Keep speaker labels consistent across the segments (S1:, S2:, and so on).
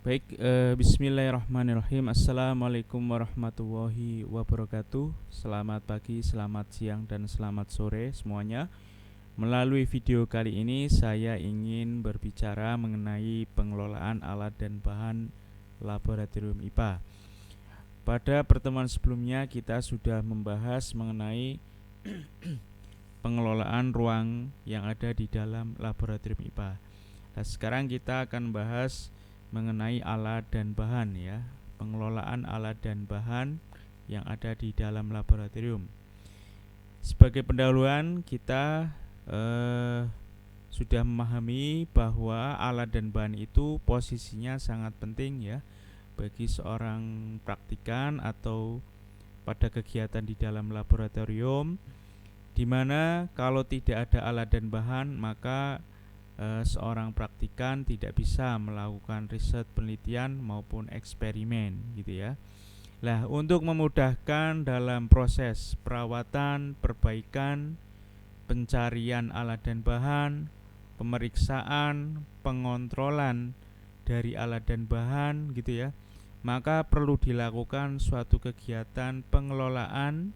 S1: Baik, bismillahirrahmanirrahim. Assalamualaikum warahmatullahi wabarakatuh. Selamat pagi, selamat siang, dan selamat sore semuanya. Melalui video kali ini saya ingin berbicara mengenai pengelolaan alat dan bahan laboratorium IPA. Pada pertemuan sebelumnya kita sudah membahas mengenai pengelolaan ruang yang ada di dalam laboratorium IPA. Nah, sekarang kita akan bahas mengenai alat dan bahan ya, pengelolaan alat dan bahan yang ada di dalam laboratorium. Sebagai pendahuluan kita sudah memahami bahwa alat dan bahan itu posisinya sangat penting ya bagi seorang praktikan atau pada kegiatan di dalam laboratorium, di mana kalau tidak ada alat dan bahan maka seorang praktikan tidak bisa melakukan riset penelitian maupun eksperimen gitu ya. Nah, untuk memudahkan dalam proses perawatan, perbaikan, pencarian alat dan bahan, pemeriksaan, pengontrolan dari alat dan bahan gitu ya, maka perlu dilakukan suatu kegiatan pengelolaan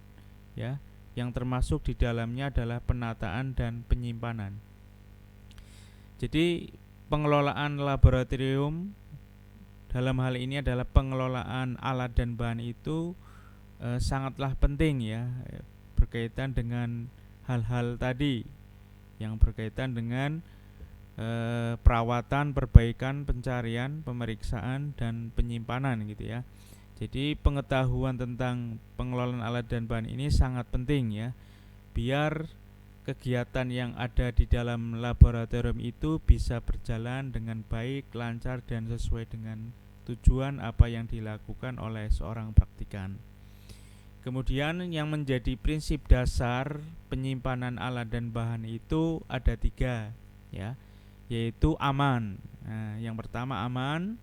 S1: ya, yang termasuk di dalamnya adalah penataan dan penyimpanan. Jadi pengelolaan laboratorium dalam hal ini adalah pengelolaan alat dan bahan itu sangatlah penting ya, berkaitan dengan hal-hal tadi yang berkaitan dengan perawatan, perbaikan, pencarian, pemeriksaan, dan penyimpanan gitu ya. Jadi pengetahuan tentang pengelolaan alat dan bahan ini sangat penting ya, biar kegiatan yang ada di dalam laboratorium itu bisa berjalan dengan baik, lancar, dan sesuai dengan tujuan apa yang dilakukan oleh seorang praktikan. Kemudian yang menjadi prinsip dasar penyimpanan alat dan bahan itu ada 3 ya, yaitu aman. Nah, yang pertama aman.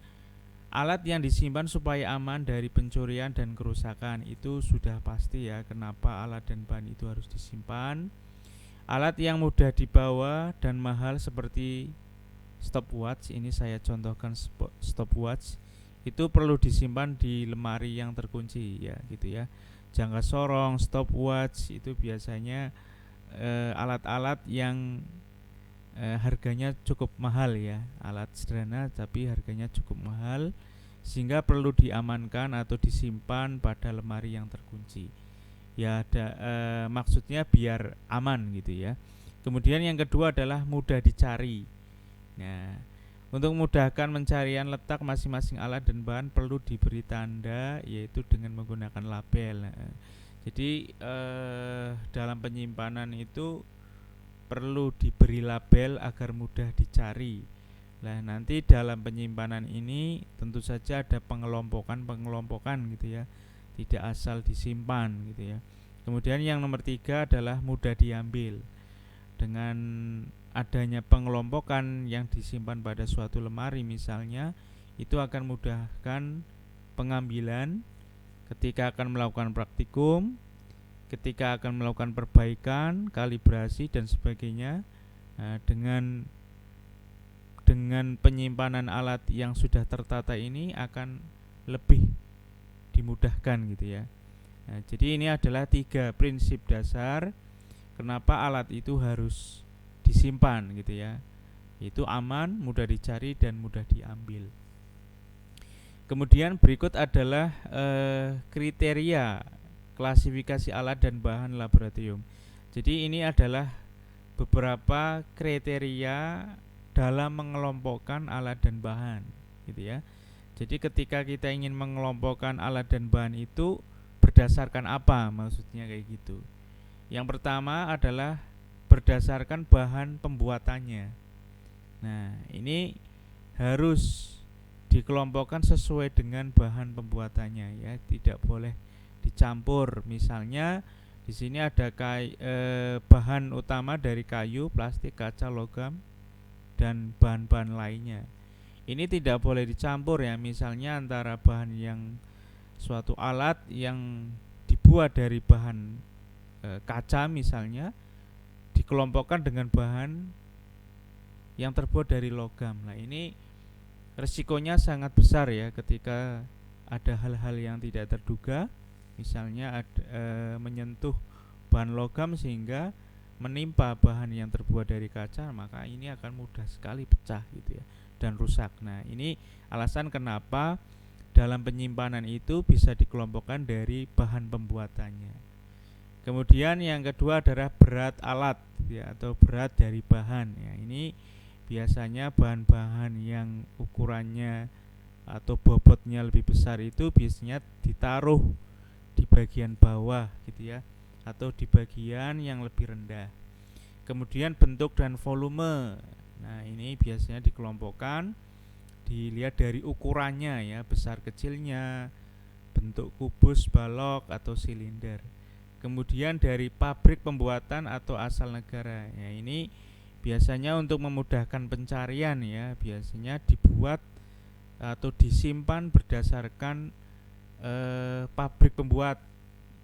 S1: Alat yang disimpan supaya aman dari pencurian dan kerusakan itu sudah pasti ya, kenapa alat dan bahan itu harus disimpan. Alat yang mudah dibawa dan mahal seperti stopwatch, ini saya contohkan stopwatch, itu perlu disimpan di lemari yang terkunci ya gitu ya. Jangka sorong, stopwatch itu biasanya alat-alat yang harganya cukup mahal ya, alat sederhana tapi harganya cukup mahal, sehingga perlu diamankan atau disimpan pada lemari yang terkunci. Ya ada maksudnya biar aman gitu ya. Kemudian yang kedua adalah mudah dicari. Nah, untuk memudahkan pencarian letak masing-masing alat dan bahan perlu diberi tanda, yaitu dengan menggunakan label. Nah, jadi dalam penyimpanan itu perlu diberi label agar mudah dicari. Nah, nanti dalam penyimpanan ini tentu saja ada pengelompokan gitu ya, tidak asal disimpan gitu ya. Kemudian yang nomor 3 adalah mudah diambil. Dengan adanya pengelompokan yang disimpan pada suatu lemari misalnya, itu akan memudahkan pengambilan ketika akan melakukan praktikum, ketika akan melakukan perbaikan, kalibrasi dan sebagainya. Nah, dengan penyimpanan alat yang sudah tertata ini akan lebih dimudahkan gitu ya. Nah, jadi ini adalah 3 prinsip dasar kenapa alat itu harus disimpan gitu ya. Itu aman, mudah dicari, dan mudah diambil. Kemudian berikut adalah kriteria klasifikasi alat dan bahan laboratorium. Jadi ini adalah beberapa kriteria dalam mengelompokkan alat dan bahan gitu ya. Jadi ketika kita ingin mengelompokkan alat dan bahan itu berdasarkan apa, maksudnya kayak gitu. Yang pertama adalah berdasarkan bahan pembuatannya. Nah, ini harus dikelompokkan sesuai dengan bahan pembuatannya ya, tidak boleh dicampur. Misalnya di sini ada bahan utama dari kayu, plastik, kaca, logam, dan bahan-bahan lainnya. Ini tidak boleh dicampur ya, misalnya antara bahan yang suatu alat yang dibuat dari bahan kaca misalnya dikelompokkan dengan bahan yang terbuat dari logam. Nah, ini resikonya sangat besar ya ketika ada hal-hal yang tidak terduga, misalnya menyentuh bahan logam sehingga menimpa bahan yang terbuat dari kaca, maka ini akan mudah sekali pecah gitu ya dan rusak. Nah, ini alasan kenapa dalam penyimpanan itu bisa dikelompokkan dari bahan pembuatannya. Kemudian yang kedua adalah berat alat ya, atau berat dari bahan ya. Ini biasanya bahan-bahan yang ukurannya atau bobotnya lebih besar itu biasanya ditaruh di bagian bawah gitu ya, atau di bagian yang lebih rendah. Kemudian bentuk dan volume. Nah, ini biasanya dikelompokkan dilihat dari ukurannya ya, besar kecilnya, bentuk kubus, balok atau silinder. Kemudian dari pabrik pembuatan atau asal negara. Ya, ini biasanya untuk memudahkan pencarian ya, biasanya dibuat atau disimpan berdasarkan pabrik pembuat,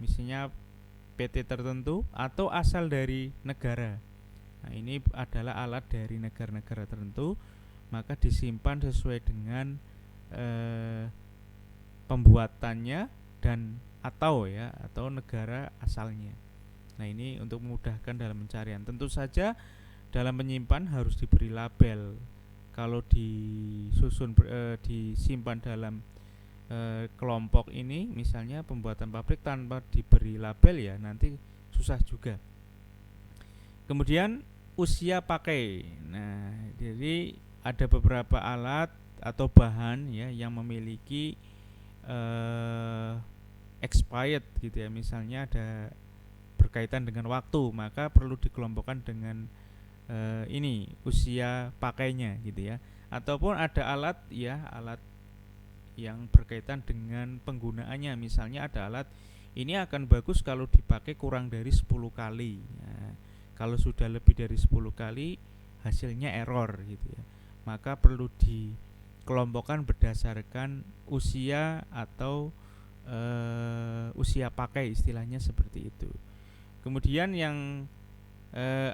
S1: misalnya PT tertentu atau asal dari negara. Nah, ini adalah alat dari negara-negara tertentu, maka disimpan sesuai dengan pembuatannya dan atau negara asalnya. Nah, ini untuk memudahkan dalam pencarian. Tentu saja dalam menyimpan harus diberi label. Kalau disimpan dalam kelompok ini, misalnya pembuatan pabrik tanpa diberi label ya nanti susah juga. Kemudian usia pakai. Nah, jadi ada beberapa alat atau bahan ya yang memiliki expired gitu ya, misalnya ada berkaitan dengan waktu, maka perlu dikelompokkan dengan ini usia pakainya gitu ya. Ataupun ada alat yang berkaitan dengan penggunaannya, misalnya ada alat ini akan bagus kalau dipakai kurang dari 10 kali. Nah, kalau sudah lebih dari 10 kali hasilnya error gitu ya. Maka perlu dikelompokkan berdasarkan usia atau usia pakai, istilahnya seperti itu. Kemudian yang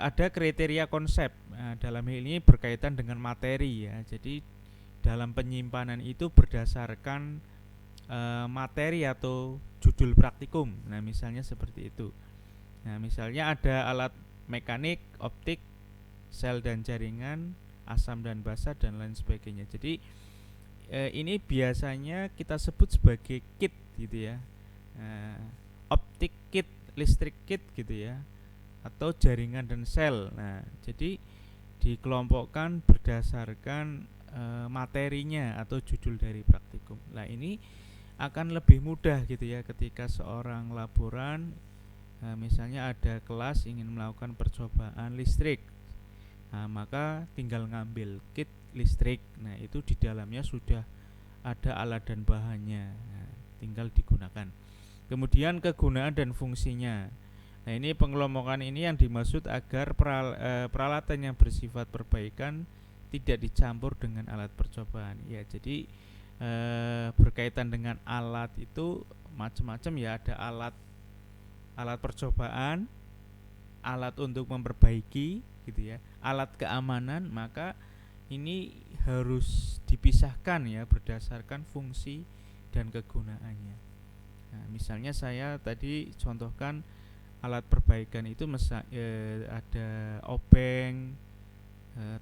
S1: ada kriteria konsep. Nah, dalam hal ini berkaitan dengan materi ya. Jadi dalam penyimpanan itu berdasarkan materi atau judul praktikum. Nah, misalnya seperti itu. Nah, misalnya ada alat mekanik, optik, sel dan jaringan, asam dan basa dan lain sebagainya. Jadi ini biasanya kita sebut sebagai kit gitu ya. Optik kit, listrik kit gitu ya, atau jaringan dan sel. Nah, jadi dikelompokkan berdasarkan materinya atau judul dari praktikum. Nah, ini akan lebih mudah gitu ya ketika seorang laboran misalnya ada kelas ingin melakukan percobaan listrik. Nah, maka tinggal ngambil kit listrik. Nah, itu di dalamnya sudah ada alat dan bahannya. Nah, tinggal digunakan. Kemudian kegunaan dan fungsinya. Nah, ini pengelompokan ini yang dimaksud agar peralatan yang bersifat perbaikan tidak dicampur dengan alat percobaan. Ya, jadi berkaitan dengan alat itu macam-macam ya, ada alat percobaan, alat untuk memperbaiki gitu ya, alat keamanan, maka ini harus dipisahkan ya berdasarkan fungsi dan kegunaannya. Nah, misalnya saya tadi contohkan alat perbaikan itu ada obeng,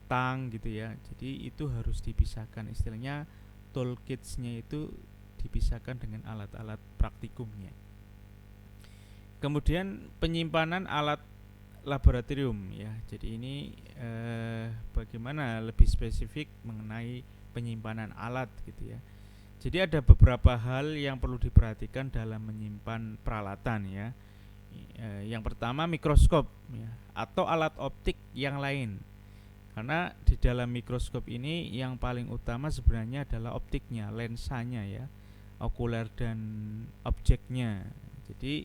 S1: tang gitu ya. Jadi itu harus dipisahkan, istilahnya toolkitsnya itu dipisahkan dengan alat-alat praktikumnya. Kemudian penyimpanan alat laboratorium ya. Jadi ini bagaimana lebih spesifik mengenai penyimpanan alat gitu ya. Jadi ada beberapa hal yang perlu diperhatikan dalam menyimpan peralatan ya. Yang pertama mikroskop ya, atau alat optik yang lain. Karena di dalam mikroskop ini yang paling utama sebenarnya adalah optiknya, lensanya ya, okuler dan objeknya. Jadi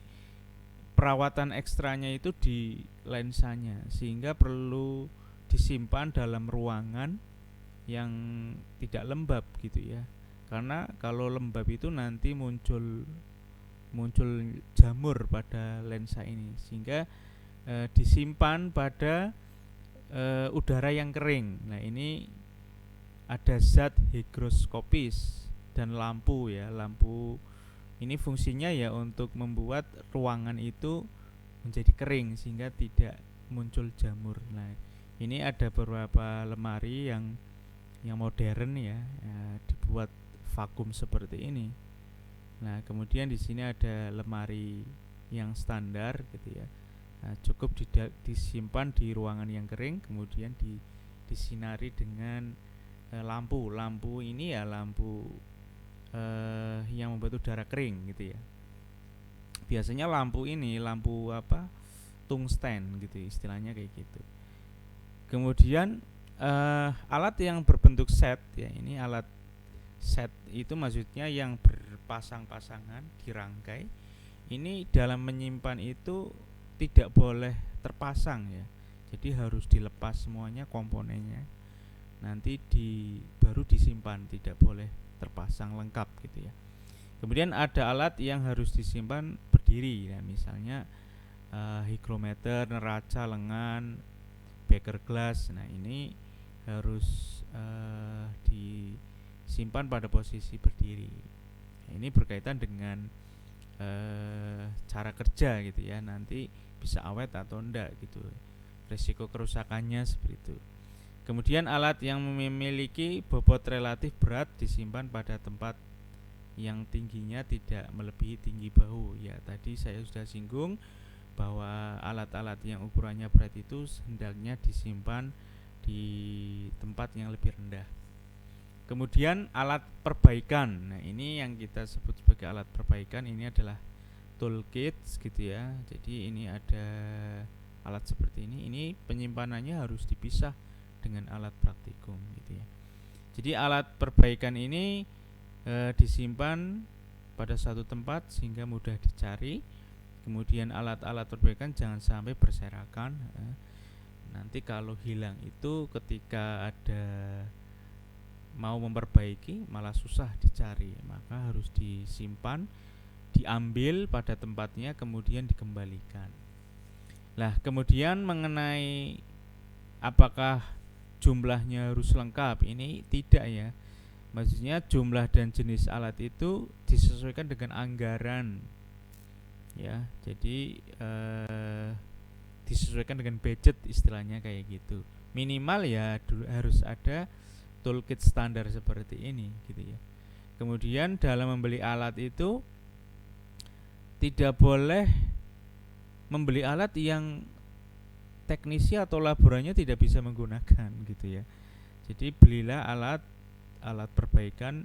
S1: perawatan ekstranya itu di lensanya, sehingga perlu disimpan dalam ruangan yang tidak lembab gitu ya. Karena kalau lembab itu nanti muncul jamur pada lensa ini, sehingga disimpan pada udara yang kering. Nah, ini ada zat higroskopis dan lampu ya. Lampu ini fungsinya ya untuk membuat ruangan itu menjadi kering sehingga tidak muncul jamur. Nah, ini ada beberapa lemari yang modern ya, dibuat vakum seperti ini. Nah, kemudian di sini ada lemari yang standar gitu ya. Nah, cukup disimpan di ruangan yang kering, kemudian disinari dengan lampu. Lampu ini ya lampu yang membuat udara kering gitu ya. Biasanya lampu ini lampu tungsten gitu istilahnya kayak gitu. Kemudian alat yang berbentuk set ya, ini alat set itu maksudnya yang berpasang-pasangan dirangkai. Ini dalam menyimpan itu tidak boleh terpasang ya. Jadi harus dilepas semuanya komponennya. Nanti baru disimpan, tidak boleh terpasang lengkap gitu ya. Kemudian ada alat yang harus disimpan berdiri ya, misalnya hygrometer, neraca lengan, beker glass. Nah, ini harus disimpan pada posisi berdiri. Nah, ini berkaitan dengan cara kerja gitu ya, nanti bisa awet atau enggak gitu, risiko kerusakannya seperti itu. Kemudian alat yang memiliki bobot relatif berat disimpan pada tempat yang tingginya tidak melebihi tinggi bahu ya. Tadi saya sudah singgung bahwa alat-alat yang ukurannya berat itu hendaknya disimpan di tempat yang lebih rendah. Kemudian alat perbaikan. Nah, ini yang kita sebut sebagai alat perbaikan, ini adalah toolkit gitu ya. Jadi ini ada alat seperti ini. Ini penyimpanannya harus dipisah dengan alat praktikum gitu ya. Jadi alat perbaikan ini disimpan pada satu tempat sehingga mudah dicari. Kemudian alat-alat perbaikan jangan sampai berserakan. Nanti kalau hilang itu ketika ada mau memperbaiki malah susah dicari, maka harus disimpan, diambil pada tempatnya, kemudian dikembalikan. Nah, kemudian mengenai apakah jumlahnya harus lengkap, ini tidak ya. Maksudnya jumlah dan jenis alat itu disesuaikan dengan anggaran ya. Jadi disesuaikan dengan budget istilahnya kayak gitu. Minimal ya harus ada toolkit standar seperti ini gitu ya. Kemudian dalam membeli alat itu tidak boleh membeli alat yang teknisi atau laborannya tidak bisa menggunakan gitu ya. Jadi belilah alat perbaikan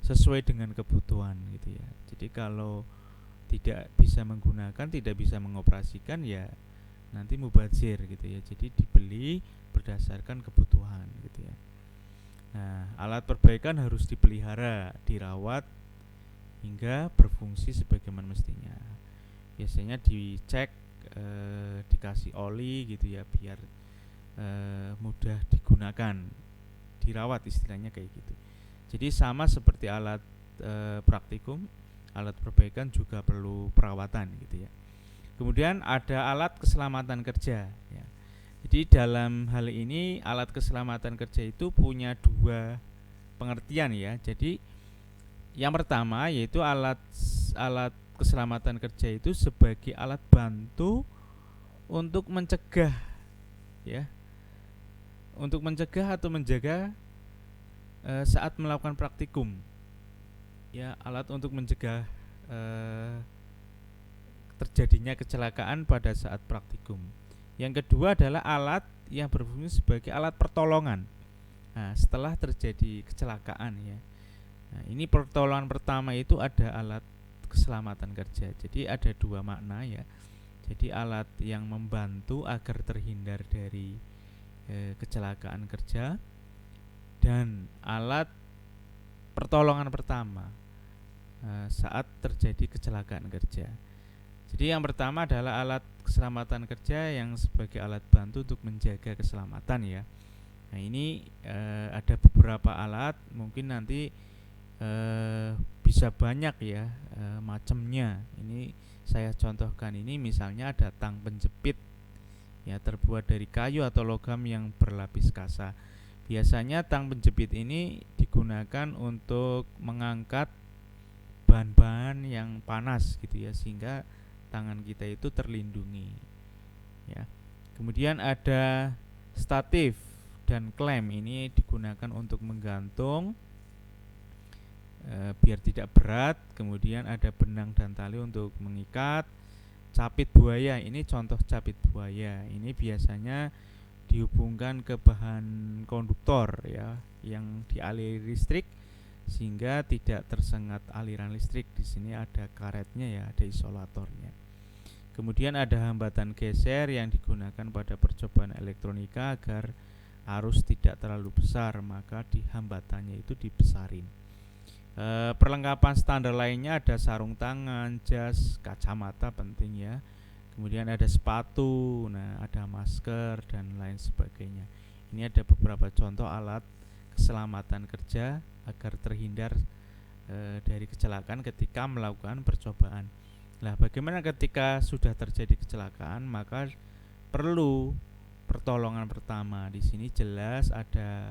S1: sesuai dengan kebutuhan gitu ya. Jadi kalau tidak bisa menggunakan, tidak bisa mengoperasikan ya nanti mubazir gitu ya. Jadi dibeli berdasarkan kebutuhan gitu ya. Nah, alat perbaikan harus dipelihara, dirawat hingga berfungsi sebagaimana mestinya. Biasanya dicek, dikasih oli gitu ya biar mudah digunakan, dirawat istilahnya kayak gitu. Jadi sama seperti alat praktikum, alat perbaikan juga perlu perawatan gitu ya. Kemudian ada alat keselamatan kerja ya. Jadi dalam hal ini alat keselamatan kerja itu punya dua pengertian ya. Jadi yang pertama yaitu alat keselamatan kerja itu sebagai alat bantu untuk mencegah ya. Untuk mencegah atau menjaga saat melakukan praktikum. Ya, alat untuk mencegah terjadinya kecelakaan pada saat praktikum. Yang kedua adalah alat yang berfungsi sebagai alat pertolongan. Nah, setelah terjadi kecelakaan ya. Nah, ini pertolongan pertama itu ada alat keselamatan kerja. Jadi ada dua makna ya. Jadi alat yang membantu agar terhindar dari kecelakaan kerja, dan alat pertolongan pertama saat terjadi kecelakaan kerja. Jadi yang pertama adalah alat keselamatan kerja yang sebagai alat bantu untuk menjaga keselamatan ya. Nah, ini ada beberapa alat, mungkin nanti bisa banyak ya macamnya. Ini saya contohkan, ini misalnya ada tang penjepit ya, terbuat dari kayu atau logam yang berlapis kasa. Biasanya tang penjepit ini digunakan untuk mengangkat bahan-bahan yang panas gitu ya, sehingga tangan kita itu terlindungi ya. Kemudian ada statif dan klem, ini digunakan untuk menggantung biar tidak berat. Kemudian ada benang dan tali untuk mengikat. Capit buaya, ini contoh capit buaya. Ini biasanya dihubungkan ke bahan konduktor ya, yang dialiri listrik sehingga tidak tersengat aliran listrik. Di sini ada karetnya ya, ada isolatornya. Kemudian ada hambatan geser yang digunakan pada percobaan elektronika agar arus tidak terlalu besar, maka di hambatannya itu dibesarin. Perlengkapan standar lainnya ada sarung tangan, jas, kacamata penting ya. Kemudian ada sepatu, nah ada masker dan lain sebagainya. Ini ada beberapa contoh alat keselamatan kerja agar terhindar dari kecelakaan ketika melakukan percobaan. Nah, bagaimana ketika sudah terjadi kecelakaan? Maka perlu pertolongan pertama. Di sini jelas ada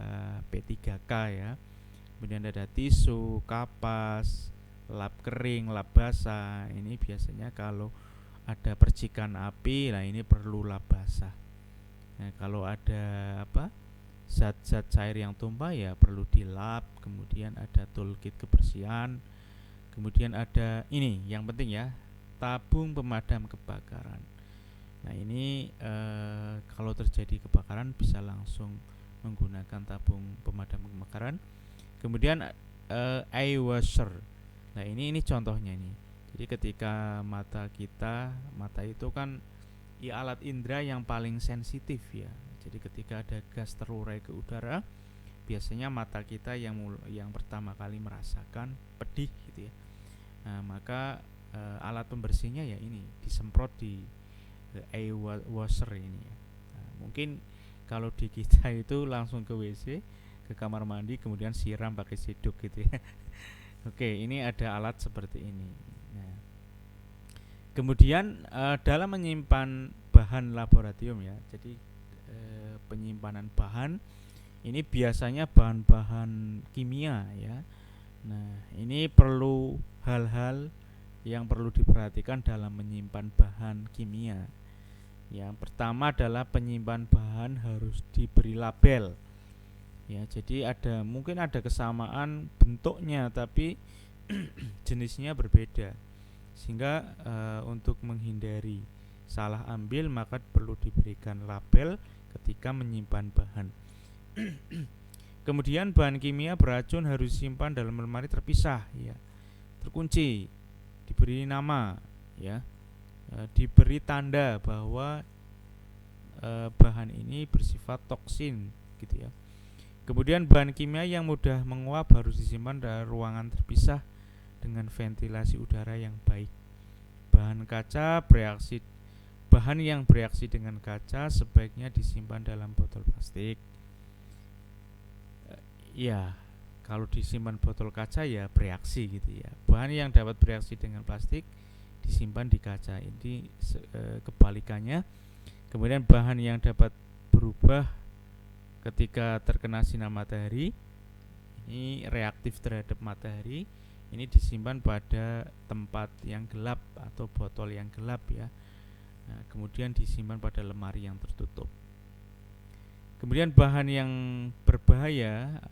S1: P3K ya. Kemudian ada tisu, kapas, lap kering, lap basah. Ini biasanya kalau ada percikan api, nah ini perlu lap basah. Nah, kalau ada zat-zat cair yang tumpah ya perlu dilap. Kemudian ada toolkit kebersihan. Kemudian ada ini yang penting ya, tabung pemadam kebakaran. Nah ini kalau terjadi kebakaran bisa langsung menggunakan tabung pemadam kebakaran. Kemudian eye washer. Nah ini contohnya ini. Jadi ketika mata itu kan ya alat indera yang paling sensitif ya. Jadi ketika ada gas terurai ke udara, biasanya mata kita yang pertama kali merasakan pedih gitu ya. Nah maka alat pembersihnya ya ini disemprot di eye washer ini ya. Nah, mungkin kalau di kita itu langsung ke WC, ke kamar mandi, kemudian siram pakai siduk gitu ya. Oke, ini ada alat seperti ini. Nah, kemudian dalam menyimpan bahan laboratorium ya, jadi penyimpanan bahan ini biasanya bahan-bahan kimia ya. Nah, ini perlu hal-hal yang perlu diperhatikan dalam menyimpan bahan kimia. Yang pertama adalah penyimpan bahan harus diberi label. Ya, jadi mungkin ada kesamaan bentuknya tapi jenisnya berbeda. Sehingga untuk menghindari salah ambil maka perlu diberikan label ketika menyimpan bahan. Kemudian bahan kimia beracun harus disimpan dalam lemari terpisah ya, terkunci, diberi nama ya, diberi tanda bahwa bahan ini bersifat toksin gitu ya. Kemudian bahan kimia yang mudah menguap harus disimpan dalam ruangan terpisah dengan ventilasi udara yang baik. Bahan yang bereaksi dengan kaca sebaiknya disimpan dalam botol plastik. Ya, kalau disimpan botol kaca ya bereaksi gitu ya. Bahan yang dapat bereaksi dengan plastik disimpan di kaca. Ini kebalikannya. Kemudian bahan yang dapat berubah ketika terkena sinar matahari, ini reaktif terhadap matahari, ini disimpan pada tempat yang gelap atau botol yang gelap ya. Nah, kemudian disimpan pada lemari yang tertutup. Kemudian bahan yang berbahaya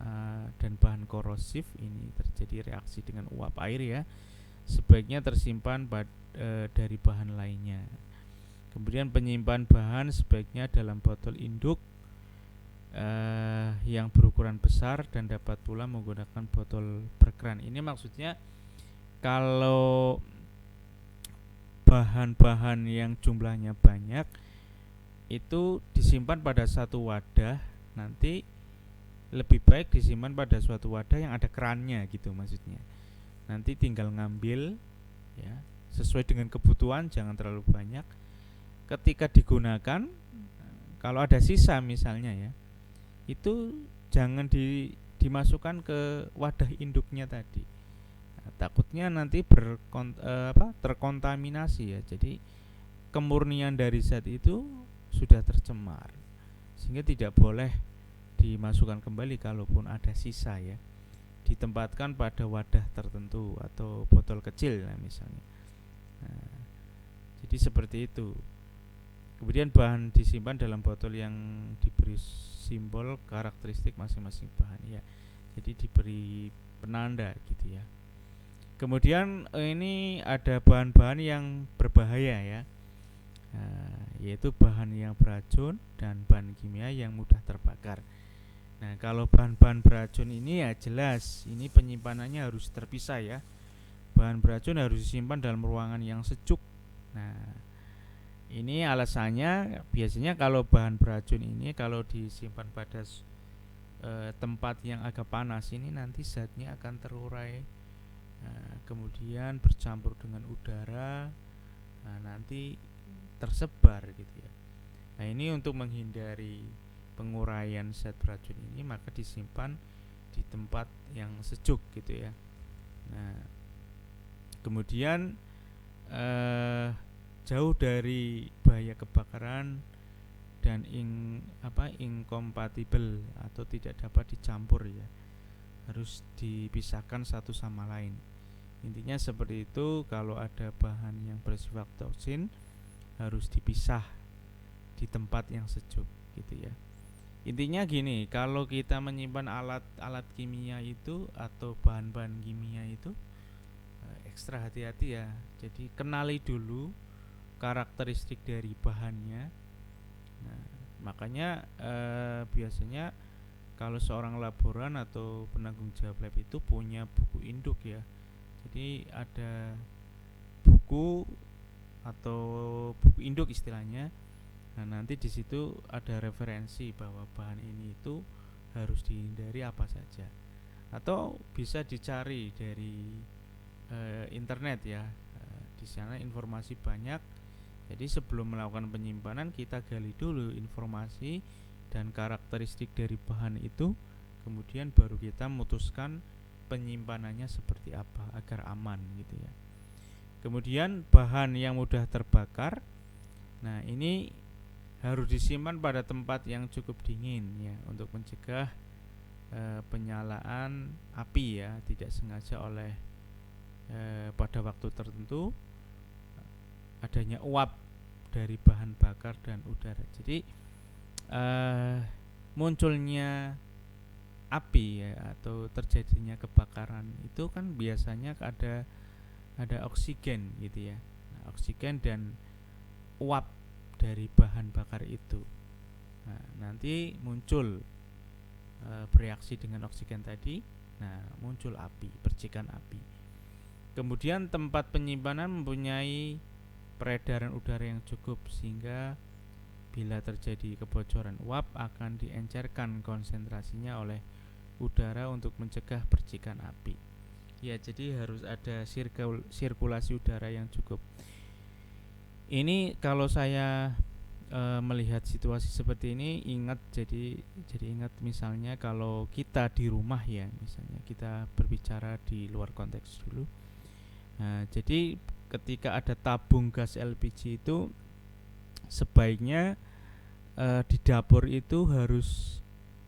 S1: dan bahan korosif, ini terjadi reaksi dengan uap air ya, sebaiknya tersimpan dari bahan lainnya. Kemudian penyimpan bahan sebaiknya dalam botol induk yang berukuran besar dan dapat pula menggunakan botol berkeran. Ini maksudnya kalau bahan-bahan yang jumlahnya banyak itu disimpan pada satu wadah, nanti lebih baik disimpan pada suatu wadah yang ada kerannya gitu maksudnya. Nanti tinggal ngambil ya, sesuai dengan kebutuhan, jangan terlalu banyak. Ketika digunakan, kalau ada sisa misalnya ya, itu jangan dimasukkan ke wadah induknya tadi. Nah, takutnya nanti terkontaminasi ya. Jadi kemurnian dari zat itu sudah tercemar, sehingga tidak boleh dimasukkan kembali kalaupun ada sisa ya, ditempatkan pada wadah tertentu atau botol kecil misalnya. Nah, jadi seperti itu. Kemudian bahan disimpan dalam botol yang diberi simbol karakteristik masing-masing bahan ya. Jadi diberi penanda gitu ya. Kemudian ini ada bahan-bahan yang berbahaya ya. Yaitu bahan yang beracun dan bahan kimia yang mudah terbakar. Nah, kalau bahan-bahan beracun ini ya jelas ini penyimpanannya harus terpisah ya. Bahan beracun harus disimpan dalam ruangan yang sejuk. Nah, ini alasannya biasanya kalau bahan beracun ini kalau disimpan pada tempat yang agak panas ini nanti zatnya akan terurai, kemudian bercampur dengan udara, nanti tersebar gitu ya. Nah, ini untuk menghindari penguraian zat beracun ini maka disimpan di tempat yang sejuk gitu ya. Nah, kemudian jauh dari bahaya kebakaran dan incompatible atau tidak dapat dicampur ya, harus dipisahkan satu sama lain. Intinya seperti itu. Kalau ada bahan yang bersifat toksin harus dipisah di tempat yang sejuk gitu ya. Intinya gini, kalau kita menyimpan alat kimia itu atau bahan-bahan kimia itu ekstra hati-hati ya. Jadi kenali dulu karakteristik dari bahannya. Nah, makanya biasanya kalau seorang laboran atau penanggung jawab lab itu punya buku induk ya. Jadi ada buku atau buku induk istilahnya. Nah, nanti di situ ada referensi bahwa bahan ini itu harus dihindari apa saja. Atau bisa dicari dari internet ya. Di sana informasi banyak. Jadi sebelum melakukan penyimpanan kita gali dulu informasi dan karakteristik dari bahan itu, kemudian baru kita memutuskan penyimpanannya seperti apa agar aman gitu ya. Kemudian bahan yang mudah terbakar, nah ini harus disimpan pada tempat yang cukup dingin ya untuk mencegah penyalaan api ya tidak sengaja oleh pada waktu tertentu adanya uap dari bahan bakar dan udara. Jadi munculnya api ya atau terjadinya kebakaran itu kan biasanya ada oksigen gitu ya. Nah, oksigen dan uap dari bahan bakar itu. Nah, nanti muncul bereaksi dengan oksigen tadi. Nah, muncul api, percikan api. Kemudian tempat penyimpanan mempunyai peredaran udara yang cukup sehingga bila terjadi kebocoran uap akan diencerkan konsentrasinya oleh udara untuk mencegah percikan api. Ya, jadi harus ada sirkulasi udara yang cukup. Ini kalau saya melihat situasi seperti ini jadi ingat misalnya kalau kita di rumah ya, misalnya kita berbicara di luar konteks dulu. Nah, jadi ketika ada tabung gas LPG itu sebaiknya di dapur itu harus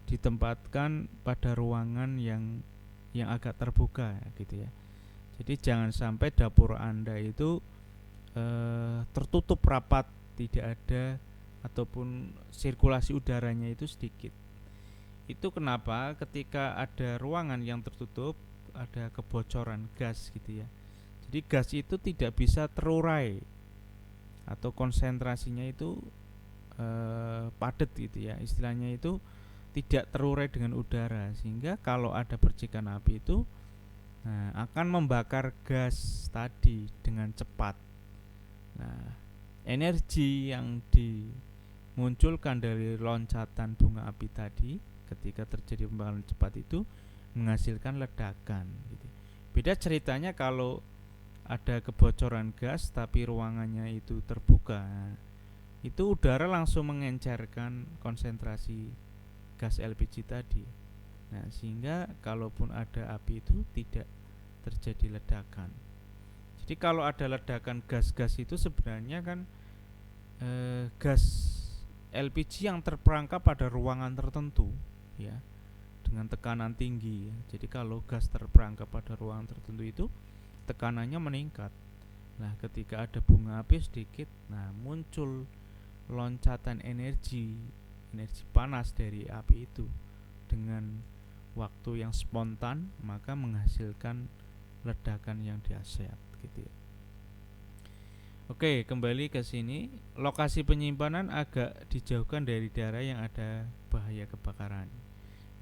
S1: ditempatkan pada ruangan yang agak terbuka gitu ya. Jadi jangan sampai dapur Anda itu tertutup rapat, tidak ada ataupun sirkulasi udaranya itu sedikit. Itu kenapa ketika ada ruangan yang tertutup ada kebocoran gas gitu ya. Jadi gas itu tidak bisa terurai atau konsentrasinya itu padat gitu ya. Istilahnya itu tidak terurai dengan udara sehingga kalau ada percikan api itu akan membakar gas tadi dengan cepat. Nah, energi yang dimunculkan dari loncatan bunga api tadi ketika terjadi pembakaran cepat itu menghasilkan ledakan gitu. Beda ceritanya kalau ada kebocoran gas tapi ruangannya itu terbuka, itu udara langsung mengencerkan konsentrasi gas LPG tadi. Nah, sehingga kalaupun ada api itu tidak terjadi ledakan. Jadi kalau ada ledakan gas-gas itu sebenarnya kan gas LPG yang terperangkap pada ruangan tertentu. ya, dengan tekanan tinggi ya. Jadi kalau gas terperangkap pada ruangan tertentu itu tekanannya meningkat. Nah, ketika ada bunga api sedikit, nah muncul loncatan energi panas dari api itu dengan waktu yang spontan, maka menghasilkan ledakan yang dahsyat gitu ya. Oke, kembali ke sini. Lokasi penyimpanan agak dijauhkan dari daerah yang ada bahaya kebakaran.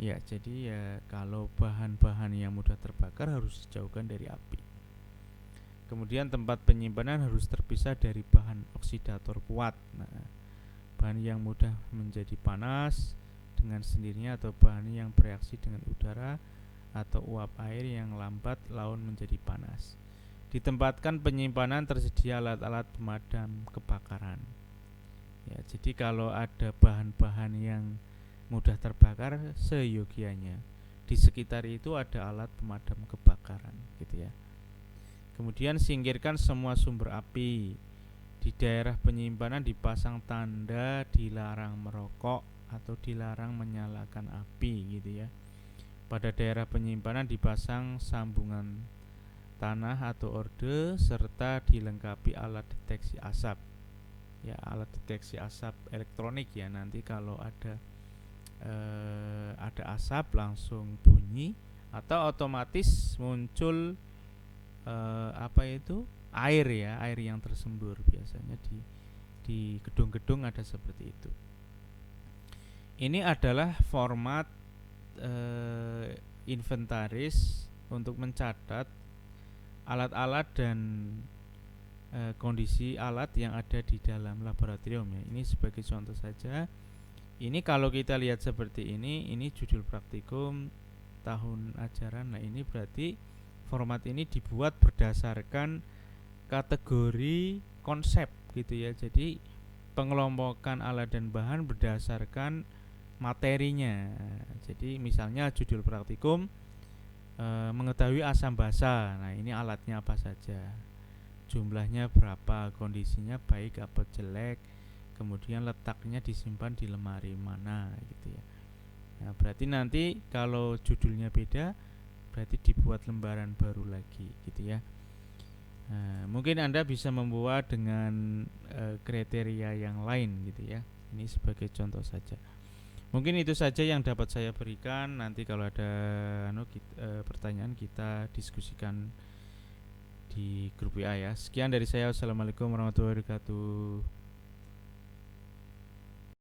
S1: Ya, jadi ya kalau bahan-bahan yang mudah terbakar harus dijauhkan dari api. Kemudian tempat penyimpanan harus terpisah dari bahan oksidator kuat. Nah, bahan yang mudah menjadi panas dengan sendirinya atau bahan yang bereaksi dengan udara atau uap air yang lambat laun menjadi panas. Ditempatkan penyimpanan tersedia alat-alat pemadam kebakaran. Ya, jadi kalau ada bahan-bahan yang mudah terbakar, seyogianya di sekitar itu ada alat pemadam kebakaran, gitu ya. Kemudian singkirkan semua sumber api. Di daerah penyimpanan dipasang tanda dilarang merokok atau dilarang menyalakan api, gitu ya. Pada daerah penyimpanan dipasang sambungan tanah atau orde serta dilengkapi alat deteksi asap. Ya, alat deteksi asap elektronik ya. Nanti kalau ada asap langsung bunyi atau otomatis muncul air ya, air yang tersembur. Biasanya di gedung-gedung ada seperti itu. Ini adalah format inventaris untuk mencatat alat-alat dan kondisi alat yang ada di dalam laboratorium ya. Ini sebagai contoh saja. Ini kalau kita lihat seperti ini judul praktikum tahun ajaran. Nah, ini berarti format ini dibuat berdasarkan kategori konsep gitu ya. Jadi pengelompokan alat dan bahan berdasarkan materinya. Jadi misalnya judul praktikum mengetahui asam basa. Nah, ini alatnya apa saja, jumlahnya berapa, kondisinya baik apa jelek, kemudian letaknya disimpan di lemari mana gitu ya. Nah, berarti nanti kalau judulnya beda berarti dibuat lembaran baru lagi gitu ya. Nah, mungkin Anda bisa membuat dengan kriteria yang lain gitu ya. Ini sebagai contoh saja. Mungkin itu saja yang dapat saya berikan. Nanti kalau ada pertanyaan kita diskusikan di grup WA ya. Sekian dari saya. Wassalamualaikum warahmatullahi wabarakatuh.